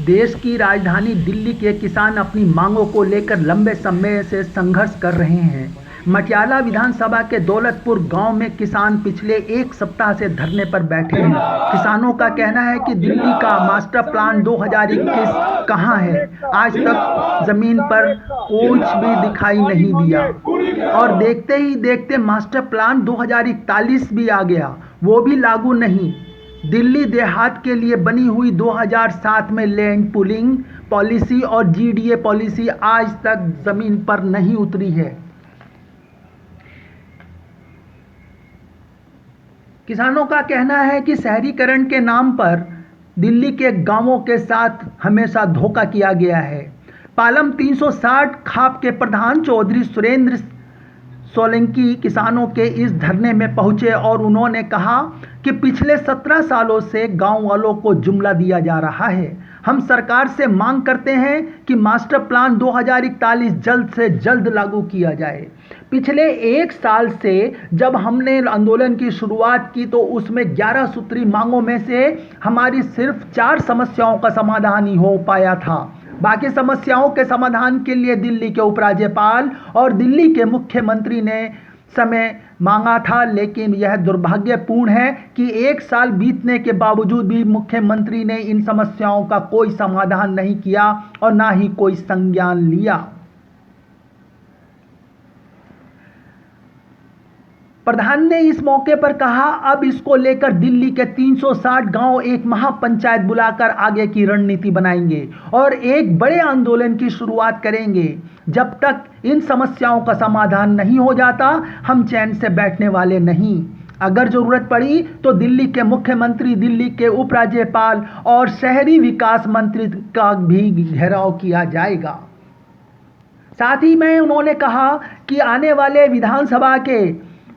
देश की राजधानी दिल्ली के किसान अपनी मांगों को लेकर लंबे समय से संघर्ष कर रहे हैं। मटियाला विधानसभा के दौलतपुर गांव में किसान पिछले एक सप्ताह से धरने पर बैठे हैं। किसानों का कहना है कि दिल्ली का मास्टर प्लान 2021 कहां है, आज तक जमीन पर कुछ भी दिखाई नहीं दिया और देखते ही देखते मास्टर प्लान 2041 भी आ गया, वो भी लागू नहीं। दिल्ली देहात के लिए बनी हुई 2007 में लैंड पूलिंग पॉलिसी और जीडीए पॉलिसी आज तक जमीन पर नहीं उतरी है। किसानों का कहना है कि शहरीकरण के नाम पर दिल्ली के गांवों के साथ हमेशा धोखा किया गया है। पालम 360 खाप के प्रधान चौधरी सुरेंद्र सोलंकी किसानों के इस धरने में पहुंचे और उन्होंने कहा कि पिछले 17 सालों से गांव वालों को जुमला दिया जा रहा है। हम सरकार से मांग करते हैं कि मास्टर प्लान 2041 जल्द से जल्द लागू किया जाए। पिछले एक साल से जब हमने आंदोलन की शुरुआत की तो उसमें 11 सूत्री मांगों में से हमारी सिर्फ 4 समस्याओं का समाधान ही हो पाया था। बाकी समस्याओं के समाधान के लिए दिल्ली के उपराज्यपाल और दिल्ली के मुख्यमंत्री ने समय मांगा था, लेकिन यह दुर्भाग्यपूर्ण है कि एक साल बीतने के बावजूद भी मुख्यमंत्री ने इन समस्याओं का कोई समाधान नहीं किया और ना ही कोई संज्ञान लिया। प्रधान ने इस मौके पर कहा, अब इसको लेकर दिल्ली के 360 गांव एक महापंचायत बुलाकर आगे की रणनीति बनाएंगे और एक बड़े आंदोलन की शुरुआत करेंगे। जब तक इन समस्याओं का समाधान नहीं हो जाता हम चैन से बैठने वाले नहीं। अगर जरूरत पड़ी तो दिल्ली के मुख्यमंत्री, दिल्ली के उपराज्यपाल और शहरी विकास मंत्री का भी घेराव किया जाएगा। साथ ही में उन्होंने कहा कि आने वाले विधानसभा के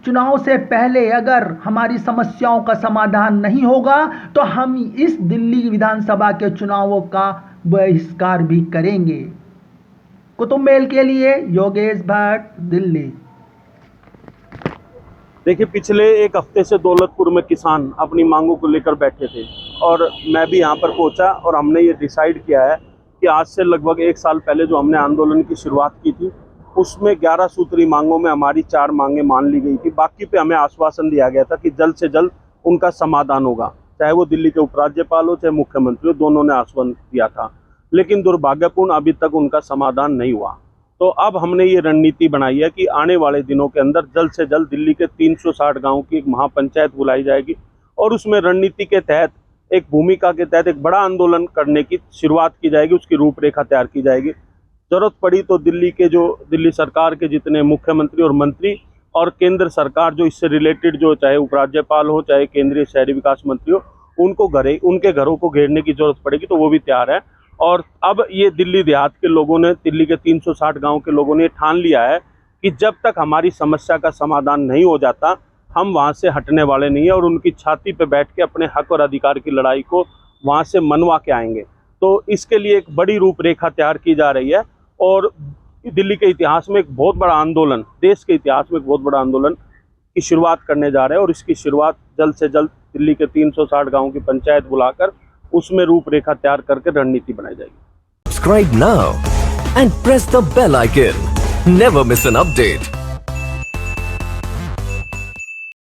चुनाव से पहले अगर हमारी समस्याओं का समाधान नहीं होगा तो हम इस दिल्ली विधानसभा के चुनावों का बहिष्कार भी करेंगे। कुतुब मेल के लिए योगेश भट्ट, दिल्ली। देखिए, पिछले एक हफ्ते से दौलतपुर में किसान अपनी मांगों को लेकर बैठे थे और मैं भी यहाँ पर पहुँचा और हमने ये डिसाइड किया है कि आज से लगभग एक साल पहले जो हमने आंदोलन की शुरुआत की थी उसमें 11 सूत्री मांगों में हमारी 4 मांगें मान ली गई थी। बाकी पे हमें आश्वासन दिया गया था कि जल्द से जल्द उनका समाधान होगा, चाहे वो दिल्ली के उपराज्यपाल हो चाहे मुख्यमंत्री हो, दोनों ने आश्वासन दिया था। लेकिन दुर्भाग्यपूर्ण अभी तक उनका समाधान नहीं हुआ। तो अब हमने ये रणनीति बनाई है कि आने वाले दिनों के अंदर जल्द से जल्द दिल्ली के 360 गाँव की एक महापंचायत बुलाई जाएगी और उसमें रणनीति के तहत, एक भूमिका के तहत एक बड़ा आंदोलन करने की शुरुआत की जाएगी, उसकी रूपरेखा तैयार की जाएगी। जरूरत पड़ी तो दिल्ली सरकार के जितने मुख्यमंत्री और मंत्री और केंद्र सरकार जो इससे रिलेटेड, जो चाहे उपराज्यपाल हो चाहे केंद्रीय शहरी विकास मंत्री हो, उनके घरों को घेरने की जरूरत पड़ेगी तो वो भी तैयार है। और अब ये दिल्ली देहात के लोगों ने, दिल्ली के 360 गांव के लोगों ने ठान लिया है कि जब तक हमारी समस्या का समाधान नहीं हो जाता हम वहाँ से हटने वाले नहीं है और उनकी छाती पे बैठ के अपने हक और अधिकार की लड़ाई को वहाँ से मनवा के आएंगे। तो इसके लिए एक बड़ी रूपरेखा तैयार की जा रही है और दिल्ली के इतिहास में एक बहुत बड़ा आंदोलन, देश के इतिहास में एक बहुत बड़ा आंदोलन की शुरुआत करने जा रहे हैं और इसकी शुरुआत जल्द से जल्द दिल्ली के 360 गांव की पंचायत बुलाकर उसमें रूपरेखा तैयार करके रणनीति बनाई जाएगी। Subscribe now and press the bell icon. Never miss an update.